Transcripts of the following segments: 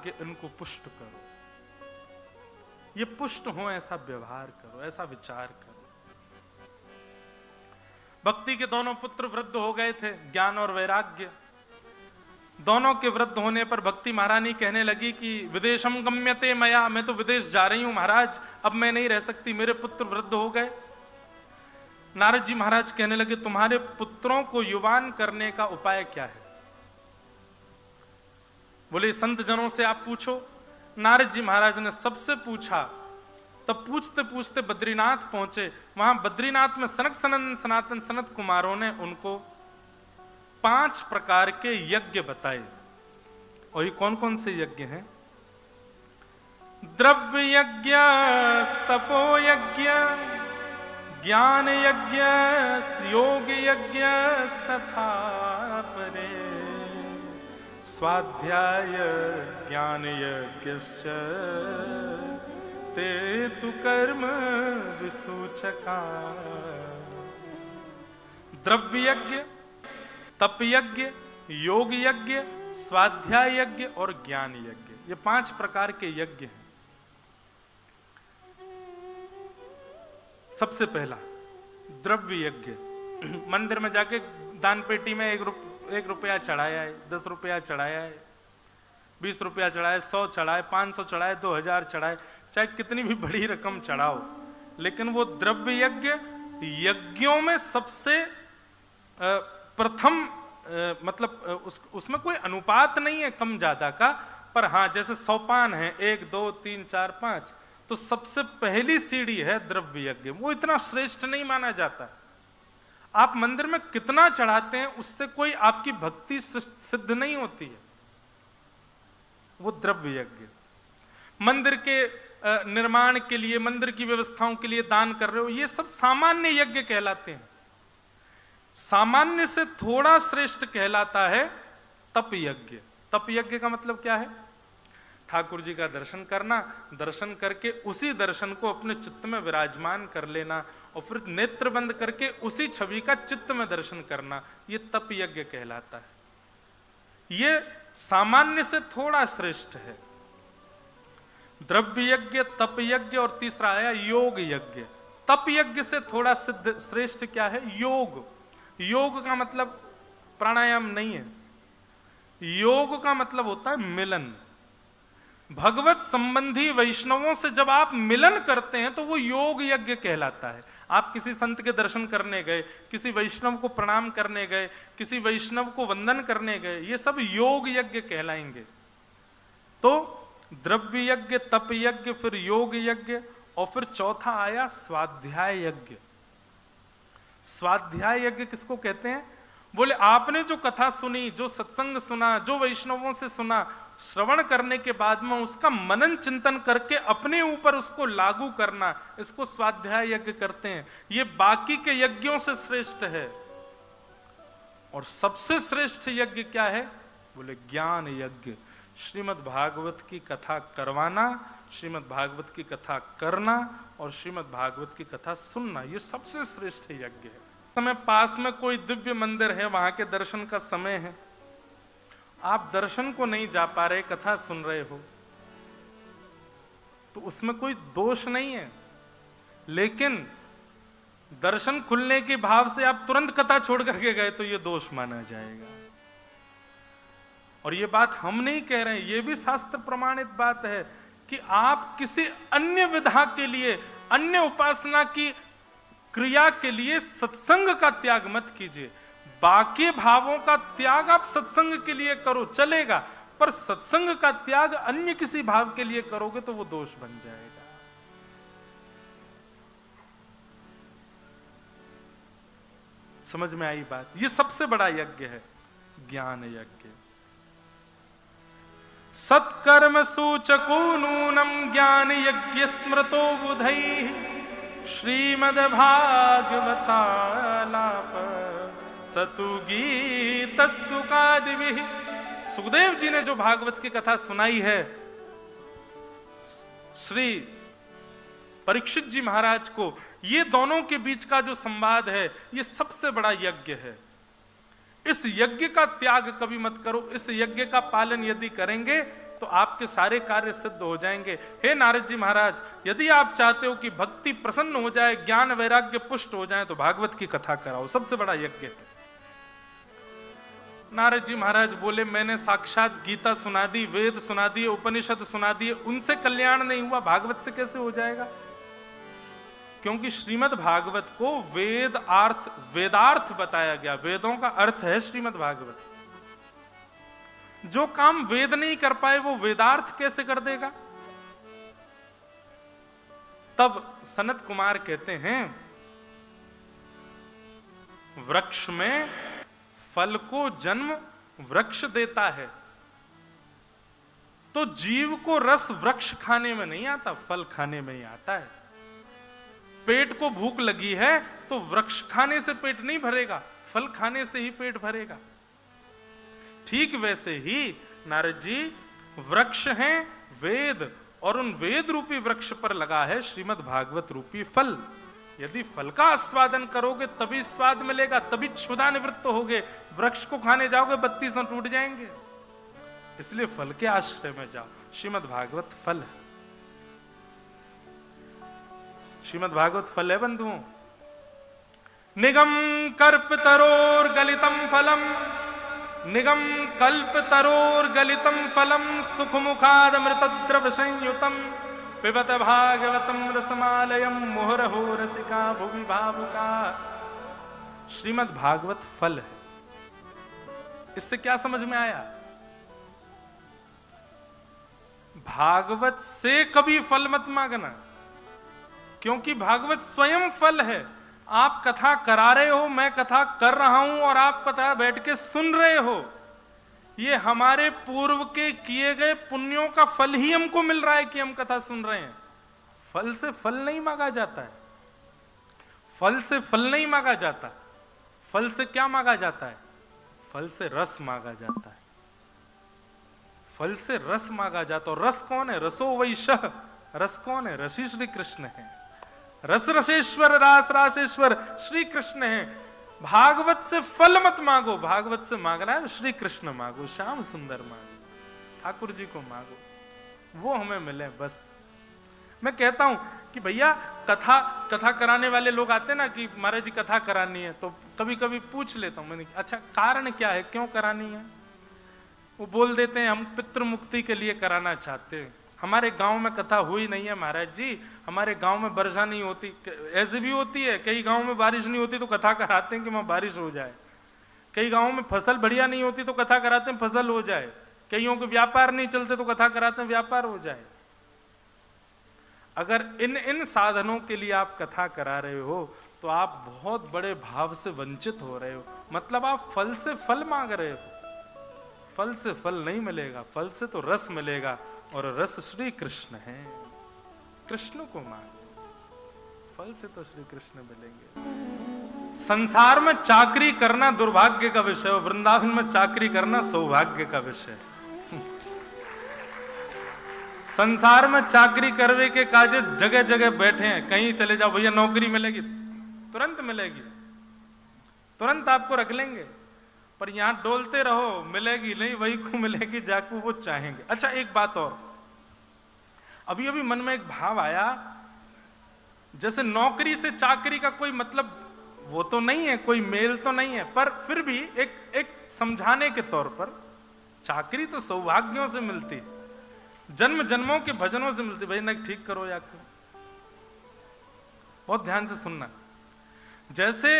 वैराग्य इनको पुष्ट करो, ये पुष्ट हो ऐसा व्यवहार करो, ऐसा विचार करो। भक्ति के दोनों पुत्र वृद्ध हो गए थे, ज्ञान और वैराग्य। दोनों के वृद्ध होने पर भक्ति महारानी कहने लगी कि विदेशम गम्यते मया, मैं तो विदेश जा रही हूं महाराज, अब मैं नहीं रह सकती, मेरे पुत्र वृद्ध हो गए। नारद जी महाराज कहने लगे तुम्हारे पुत्रों को युवान करने का उपाय क्या है? बोले संत जनों से आप पूछो। नारद जी महाराज ने सबसे पूछा, तब पूछते पूछते बद्रीनाथ पहुंचे। वहां बद्रीनाथ में सनक सनातन सनत कुमारों ने उनको 5 प्रकार के यज्ञ बताए। और ये कौन कौन से यज्ञ हैं? द्रव्य यज्ञ, तपो यज्ञ, ज्ञान यज्ञ, योग यज्ञ तथा परे, स्वाध्याय ज्ञान यज्ञश्च ते तु कर्म विसूचका। द्रव्य यज्ञ, तप यज्ञ, योग यज्ञ, स्वाध्याय यज्ञ और ज्ञान यज्ञ, ये 5 प्रकार के यज्ञ हैं। सबसे पहला द्रव्य यज्ञ। मंदिर में जाके दान पेटी में 1 रुपया चढ़ाया है, 10 रुपया चढ़ाया है, 20 रुपया चढ़ाए, 100 चढ़ाए, 500 चढ़ाए, 2000 चढ़ाए, चाहे कितनी भी बड़ी रकम चढ़ाओ, लेकिन वो द्रव्य यज्ञ यज्ञों में सबसे प्रथम, मतलब उसमें कोई अनुपात नहीं है कम ज्यादा का, पर हाँ जैसे सोपान है 1 2 3 4 5, तो सबसे पहली सीढ़ी है द्रव्य यज्ञ। वो इतना श्रेष्ठ नहीं माना जाता। आप मंदिर में कितना चढ़ाते हैं उससे कोई आपकी भक्ति सिद्ध नहीं होती है। वो द्रव्य यज्ञ, मंदिर के निर्माण के लिए, मंदिर की व्यवस्थाओं के लिए दान कर रहे हो, ये सब सामान्य यज्ञ कहलाते हैं। सामान्य से थोड़ा श्रेष्ठ कहलाता है तप यज्ञ। तप यज्ञ का मतलब क्या है? ठाकुर जी का दर्शन करना, दर्शन करके उसी दर्शन को अपने चित्त में विराजमान कर लेना और फिर नेत्र बंद करके उसी छवि का चित्त में दर्शन करना, ये तप यज्ञ कहलाता है। ये सामान्य से थोड़ा श्रेष्ठ है। द्रव्य यज्ञ, तप यज्ञ और तीसरा आया योग यज्ञ। तप यज्ञ से थोड़ा सिद्ध श्रेष्ठ क्या है? योग। योग का मतलब प्राणायाम नहीं है, योग का मतलब होता है मिलन। भगवत संबंधी वैष्णवों से जब आप मिलन करते हैं तो वो योग यज्ञ कहलाता है। आप किसी संत के दर्शन करने गए, किसी वैष्णव को प्रणाम करने गए, किसी वैष्णव को वंदन करने गए, ये सब योग यज्ञ कहलाएंगे। तो द्रव्य यज्ञ, तप यज्ञ, फिर योग यज्ञ और फिर चौथा आया स्वाध्याय यज्ञ। स्वाध्याय यज्ञ किसको कहते हैं? बोले आपने जो कथा सुनी, जो सत्संग सुना, जो वैष्णवों से सुना, श्रवण करने के बाद में उसका मनन चिंतन करके अपने ऊपर उसको लागू करना, इसको स्वाध्याय यज्ञ करते हैं। ये बाकी के यज्ञों से श्रेष्ठ है। और सबसे श्रेष्ठ यज्ञ क्या है? बोले ज्ञान यज्ञ। श्रीमद् भागवत की कथा करवाना, श्रीमद् भागवत की कथा करना और श्रीमद् भागवत की कथा सुनना, ये सबसे श्रेष्ठ यज्ञ है। समय पास में कोई दिव्य मंदिर है, वहां के दर्शन का समय है, आप दर्शन को नहीं जा पा रहे, कथा सुन रहे हो, तो उसमें कोई दोष नहीं है। लेकिन दर्शन खुलने के भाव से आप तुरंत कथा छोड़ करके गए तो ये दोष माना जाएगा। और ये बात हम नहीं कह रहे हैं, ये भी शास्त्र प्रमाणित बात है कि आप किसी अन्य विधा के लिए, अन्य उपासना की क्रिया के लिए सत्संग का त्याग मत कीजिए। बाकी भावों का त्याग आप सत्संग के लिए करो, चलेगा, पर सत्संग का त्याग अन्य किसी भाव के लिए करोगे तो वो दोष बन जाएगा। समझ में आई बात? ये सबसे बड़ा यज्ञ है ज्ञान यज्ञ। सत्कर्म सूचको नूनम ज्ञान यज्ञ स्मृतो बुधैः श्रीमद् भागवतालाप सतु गीत सुकादिभिः। सुखदेव जी ने जो भागवत की कथा सुनाई है श्री परीक्षित जी महाराज को, ये दोनों के बीच का जो संवाद है, ये सबसे बड़ा यज्ञ है। इस यज्ञ का त्याग कभी मत करो। इस यज्ञ का पालन यदि करेंगे तो आपके सारे कार्य सिद्ध हो जाएंगे। हे नारद जी महाराज, यदि आप चाहते हो कि भक्ति प्रसन्न हो जाए, ज्ञान वैराग्य पुष्ट हो जाए, तो भागवत की कथा कराओ, सबसे बड़ा यज्ञ है। नारद जी महाराज बोले, मैंने साक्षात गीता सुना दी, वेद सुना दिए, उपनिषद सुना दिए, उनसे कल्याण नहीं हुआ, भागवत से कैसे हो जाएगा? क्योंकि श्रीमद् भागवत को वेदार्थ बताया गया, वेदों का अर्थ है श्रीमद् भागवत। जो काम वेद नहीं कर पाए वो वेदार्थ कैसे कर देगा? तब सनत कुमार कहते हैं, वृक्ष में फल को जन्म वृक्ष देता है, तो जीव को रस वृक्ष खाने में नहीं आता, फल खाने में ही आता है। पेट को भूख लगी है तो वृक्ष खाने से पेट नहीं भरेगा, फल खाने से ही पेट भरेगा। ठीक वैसे ही नारद जी, वृक्ष हैं वेद, और उन वेद रूपी वृक्ष पर लगा है श्रीमद् भागवत रूपी फल। यदि फल का आस्वादन करोगे तभी स्वाद मिलेगा, तभी क्षुधा निवृत्त होगे। वृक्ष को खाने जाओगे 32 टूट जाएंगे। इसलिए फल के आश्रय में जाओ। श्रीमद् भागवत फल है, श्रीमद् भागवत फल है बंधुओं। निगम कल्प तरोर गलितम फलम, निगम कल्प तरोर गलितम फलम, सुख मुखाद अमृत द्रव संयुतम, पिबत भागवतम रसमालयम, मुहुरहो रसिका भुवि भावुका। श्रीमद् भागवत फल है। इससे क्या समझ में आया? भागवत से कभी फल मत मांगना, क्योंकि भागवत स्वयं फल है। आप कथा करा रहे हो, मैं कथा कर रहा हूं और आप कथा बैठ के सुन रहे हो, ये हमारे पूर्व के किए गए पुण्यों का फल ही हमको मिल रहा है कि हम कथा सुन रहे हैं। फल से फल नहीं मांगा जाता है, फल से फल नहीं मांगा जाता। फल से क्या मांगा जाता है? फल से रस मांगा जाता है, फल से रस मांगा जाता। और रस कौन है? रसो वैशः। रस कौन है? रसी श्री कृष्ण है। रस रसेश्वर, रास रासेश्वर श्री कृष्ण है। भागवत से फल मत मांगो, भागवत से मांगना है श्री कृष्ण मांगो, श्याम सुंदर मांगो, ठाकुर जी को मांगो, वो हमें मिले बस। मैं कहता हूं कि भैया कथा कराने वाले लोग आते ना कि महाराज जी कथा करानी है, तो कभी कभी पूछ लेता हूं मैंने, अच्छा कारण क्या है, क्यों करानी है? वो बोल देते हैं हम पितृ मुक्ति के लिए कराना चाहते हैं। हमारे गांव में कथा हुई नहीं है महाराज जी, हमारे गांव में वर्षा नहीं होती। ऐसे भी होती है, कई गांव में बारिश नहीं होती तो कथा कराते हैं कि वहां बारिश हो जाए। कई गांव में फसल बढ़िया नहीं होती तो कथा कराते हैं फसल हो जाए। कईयों के व्यापार नहीं चलते तो कथा कराते हैं व्यापार हो जाए। अगर इन साधनों के लिए आप कथा करा रहे हो तो आप बहुत बड़े भाव से वंचित हो रहे हो। मतलब आप फल से फल मांग रहे हो। फल से फल नहीं मिलेगा, फल से तो रस मिलेगा, और रस श्री कृष्ण है। कृष्ण को मांगो, फल से तो श्री कृष्ण मिलेंगे। संसार में चाकरी करना दुर्भाग्य का विषय, वृंदावन में चाकरी करना सौभाग्य का विषय। संसार में चाकरी करवे के काजे जगह जगह बैठे हैं। कहीं चले जाओ भैया नौकरी मिलेगी, तुरंत मिलेगी, तुरंत आपको रख लेंगे। पर यहां डोलते रहो, मिलेगी नहीं, वही को मिलेगी जाकू वो चाहेंगे। अच्छा एक बात और, अभी अभी मन में एक भाव आया, जैसे नौकरी से चाकरी का कोई मतलब वो तो नहीं है, कोई मेल तो नहीं है, पर फिर भी एक समझाने के तौर पर, चाकरी तो सौभाग्यों से मिलती है, जन्म जन्मों के भजनों से मिलती। भाई ना ठीक करो या बहुत ध्यान से सुनना। जैसे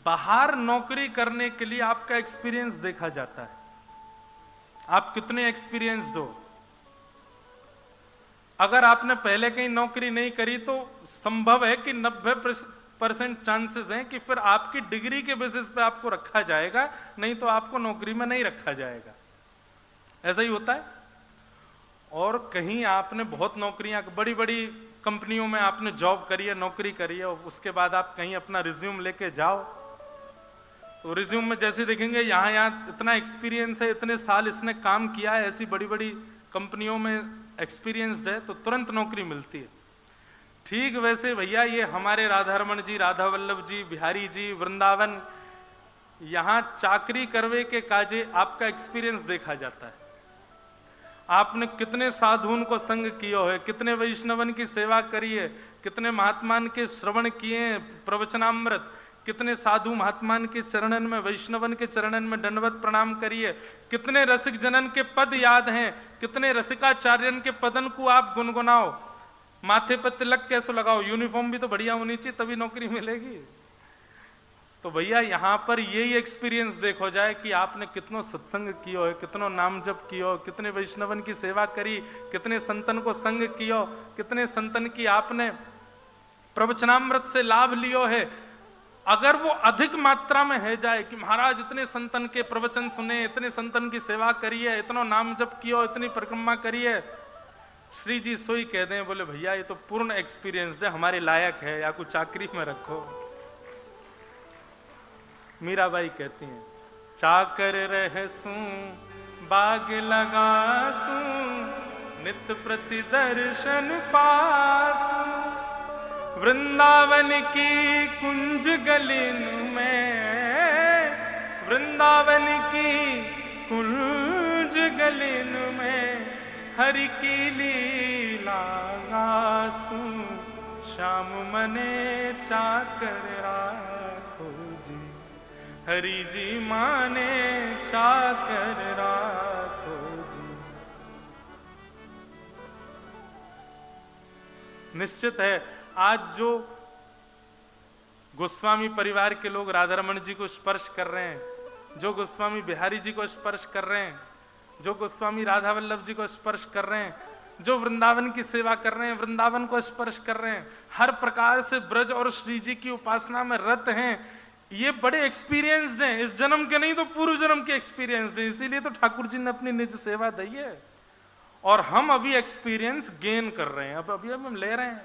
बाहर नौकरी करने के लिए आपका एक्सपीरियंस देखा जाता है, आप कितने एक्सपीरियंस्ड हो। अगर आपने पहले कहीं नौकरी नहीं करी तो संभव है कि 90% चांसेस हैं कि फिर आपकी डिग्री के बेसिस पे आपको रखा जाएगा, नहीं तो आपको नौकरी में नहीं रखा जाएगा। ऐसा ही होता है। और कहीं आपने बहुत नौकरियां, बड़ी बड़ी कंपनियों में आपने जॉब करी है, नौकरी करी है, और उसके बाद आप कहीं अपना रिज्यूम लेके जाओ तो रिज्यूम में जैसे देखेंगे यहाँ इतना एक्सपीरियंस है, इतने साल इसने काम किया है, ऐसी बड़ी बड़ी कंपनियों में एक्सपीरियंस्ड है, तो तुरंत नौकरी मिलती है। ठीक वैसे भैया ये हमारे राधा रमन जी, राधा वल्लभ जी, बिहारी जी, वृंदावन, यहाँ चाकरी करवे के काजे आपका एक्सपीरियंस देखा जाता है। आपने कितने साधुओं को संग कियो है, कितने वैष्णवन की सेवा करी है, कितने महात्मान के श्रवण किए हैं प्रवचनामृत, कितने साधु महात्मान के चरणन में, वैष्णवन के चरणन में दंडवत प्रणाम करिए, कितने रसिक जनन के पद याद हैं, कितने रसिकाचार्यन के पदन को आप गुनगुनाओ, माथे पर तिलक कैसे लगाओ, यूनिफॉर्म भी तो बढ़िया होनी चाहिए तभी नौकरी मिलेगी। तो भैया यहां पर यही एक्सपीरियंस देखो जाए कि आपने कितनो सत्संग कियो है, कितनो नाम जप कियो, कितने वैष्णवन की सेवा करी, कितने संतन को संग कियो, कितने संतन की आपने प्रवचनामृत से लाभ लियो है। अगर वो अधिक मात्रा में है जाए कि महाराज इतने संतन के प्रवचन सुने, इतने संतन की सेवा करिए, इतना नाम जप कियो, इतनी परिक्रमा करिए, श्री जी सोई कह दें बोले भैया ये तो पूर्ण एक्सपीरियंस है, हमारे लायक है, या कुछ चाकरी में रखो। मीराबाई कहती हैं चाकर रहसूं बाग लगासूं नित्य प्रति दर्शन पासूं, वृंदावन की कुंज गलिन में, वृंदावन की कुंज गलिन में हरि की लीला गासूं, श्याम मने चाकर राखो जी, हरि जी माने चाकर राखो जी। निश्चित है आज जो गोस्वामी परिवार के लोग राधा रमन जी को स्पर्श कर रहे हैं, जो गोस्वामी बिहारी जी को स्पर्श कर रहे हैं, जो गोस्वामी राधा वल्लभ जी को स्पर्श कर रहे हैं, जो वृंदावन की सेवा कर रहे हैं, वृंदावन को स्पर्श कर रहे हैं, हर प्रकार से ब्रज और श्री जी की उपासना में रत हैं, ये बड़े एक्सपीरियंस्ड हैं, इस जन्म के नहीं तो पूर्व जन्म के एक्सपीरियंस्ड हैं। इसीलिए तो ठाकुर जी ने अपनी निज सेवा दी है और हम अभी एक्सपीरियंस गेन कर रहे हैं, अब अभी हम ले रहे हैं,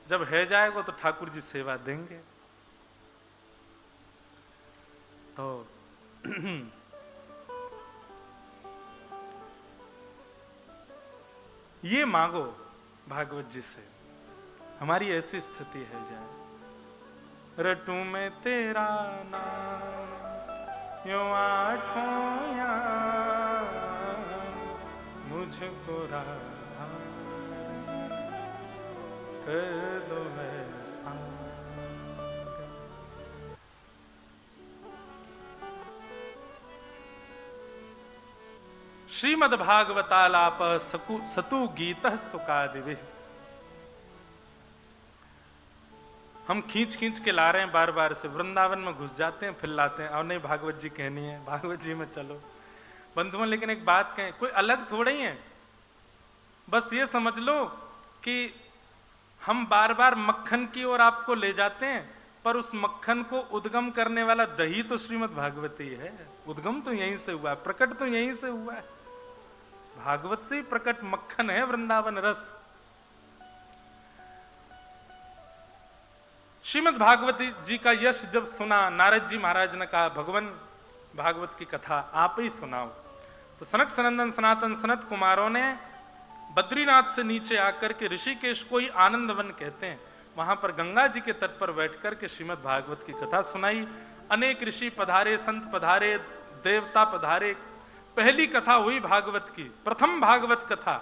जब है जाएगा तो ठाकुर जी सेवा देंगे। तो ये मांगो भागवत जी से, हमारी ऐसी स्थिति है जाए, रटू में तेरा नाम यो आठों याम, मुझको राधा कर दो ऐसा। श्रीमद्भागवतालाप सतु गीत सुकादिवे। हम खींच खींच के ला रहे हैं, बार बार से वृंदावन में घुस जाते हैं, फिर लाते हैं, और नहीं भागवत जी कहनी है, भागवत जी में चलो बंधुओं। लेकिन एक बात कहें, कोई अलग थोड़ा ही है, बस ये समझ लो कि हम बार बार मक्खन की ओर आपको ले जाते हैं, पर उस मक्खन को उद्गम करने वाला दही तो श्रीमद् भागवत ही है। उद्गम तो यहीं से हुआ है, प्रकट तो यहीं से हुआ है, भागवत से ही प्रकट मक्खन है वृंदावन रस। श्रीमद् भागवत जी का यश जब सुना, नारद जी महाराज ने कहा भगवान भागवत की कथा आप ही सुनाओ। तो सनक सनंदन सनातन सनत कुमारों ने बद्रीनाथ से नीचे आकर के ऋषिकेश को ही आनंदवन कहते हैं, वहां पर गंगा जी के तट पर बैठकर के श्रीमद् भागवत की कथा सुनाई। अनेक ऋषि पधारे, संत पधारे, देवता पधारे। पहली कथा हुई भागवत की, प्रथम भागवत कथा।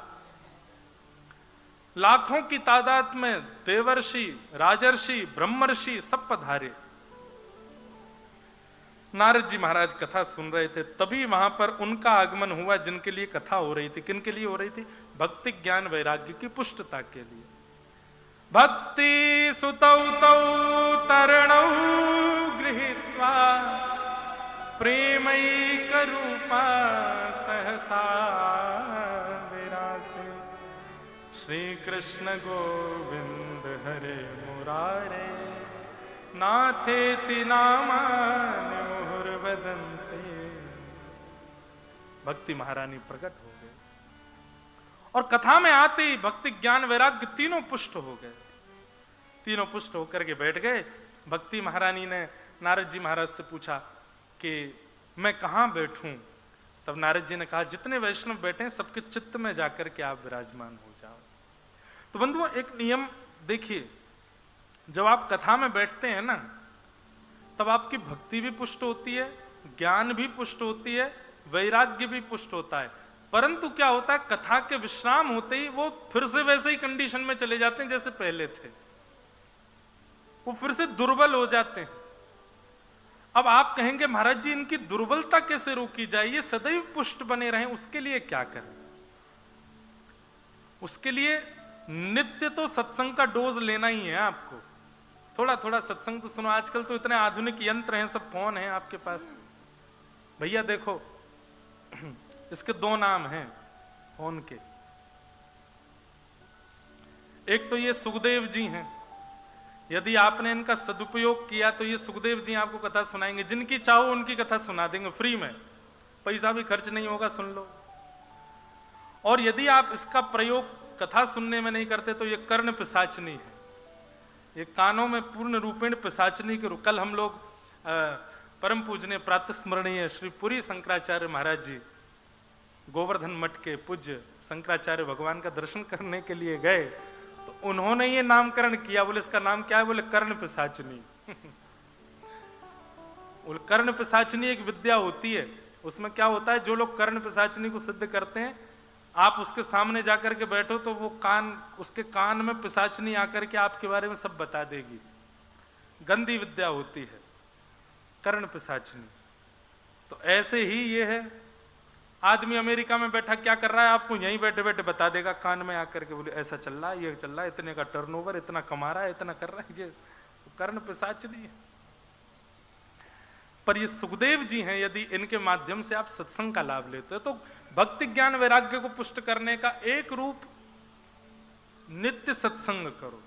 लाखों की तादाद में देवर्षि, राजर्षि, ब्रह्मर्षि सब पधारे। नारद जी महाराज कथा सुन रहे थे, तभी वहां पर उनका आगमन हुआ जिनके लिए कथा हो रही थी। किनके लिए हो रही थी? भक्ति ज्ञान वैराग्य की पुष्टता के लिए। भक्ति सुतौ तौ तरणौ गृहीत्वा प्रेमैक रूपा सहसा विरासे, श्री कृष्ण गोविंद हरे मुरारे, नाथेति नामानि मुहुर्वदन्ते। भक्ति महारानी प्रकट हो गए और कथा में आते ही भक्ति ज्ञान वैराग्य तीनों पुष्ट हो गए। तीनों पुष्ट होकर के बैठ गए। भक्ति महारानी ने नारद जी महाराज से पूछा कि मैं कहाँ बैठूं? तब नारद जी ने कहा जितने वैष्णव बैठे हैं सबके चित्त में जाकर के आप विराजमान हो जाओ। तो बंधुओं एक नियम देखिए, जब आप कथा में बैठते हैं ना, तब आपकी भक्ति भी पुष्ट होती है, ज्ञान भी पुष्ट होती है, वैराग्य भी पुष्ट होता है। परंतु क्या होता है, कथा के विश्राम होते ही वो फिर से वैसे ही कंडीशन में चले जाते हैं जैसे पहले थे, वो फिर से दुर्बल हो जाते हैं। अब आप कहेंगे महाराज जी इनकी दुर्बलता कैसे रोकी जाए, ये सदैव पुष्ट बने रहें, उसके लिए क्या करें? उसके लिए नित्य तो सत्संग का डोज लेना ही है आपको। थोड़ा थोड़ा सत्संग तो सुनो। आजकल तो इतने आधुनिक यंत्र हैं, सब फोन हैं आपके पास। भैया देखो, इसके दो नाम हैं फोन के। एक तो ये सुखदेव जी हैं, यदि आपने इनका सदुपयोग किया तो ये सुखदेव जी आपको कथा सुनाएंगे, जिनकी चाहो उनकी कथा सुना देंगे फ्री में, पैसा भी खर्च नहीं होगा, सुन लो। और यदि आप इसका प्रयोग कथा सुनने में नहीं करते तो ये कर्ण पिशाचनी है, ये कानों में पूर्ण रूपेण पिशाचनी के रूप। कल हम लोग परम पूजनीय प्रातस्मरणीय श्री पुरी शंकराचार्य महाराज जी गोवर्धन मठ के पूज्य शंकराचार्य भगवान का दर्शन करने के लिए गए, तो उन्होंने ये नामकरण किया। बोले इसका नाम क्या है? बोले कर्ण पिशाचनी। बोले कर्ण पिशाचनी एक विद्या होती है, उसमें क्या होता है, जो लोग कर्ण पिशाचनी को सिद्ध करते हैं, आप उसके सामने जाकर के बैठो तो वो उसके कान में पिशाचनी आकर के आपके बारे में सब बता देगी। गंदी विद्या होती है कर्ण पिशाचनी। तो ऐसे ही ये है, आदमी अमेरिका में बैठा क्या कर रहा है आपको यहीं बैठे बैठे बता देगा कान में आकर के। बोले ऐसा चल रहा है, ये चल रहा है, इतने का टर्नओवर, इतना कमा रहा है, इतना कर रहा है, ये कर्ण पिशाचनी है। पर ये सुखदेव जी हैं, यदि इनके माध्यम से आप सत्संग का लाभ लेते हो तो भक्ति ज्ञान वैराग्य को पुष्ट करने का एक रूप नित्य सत्संग करो।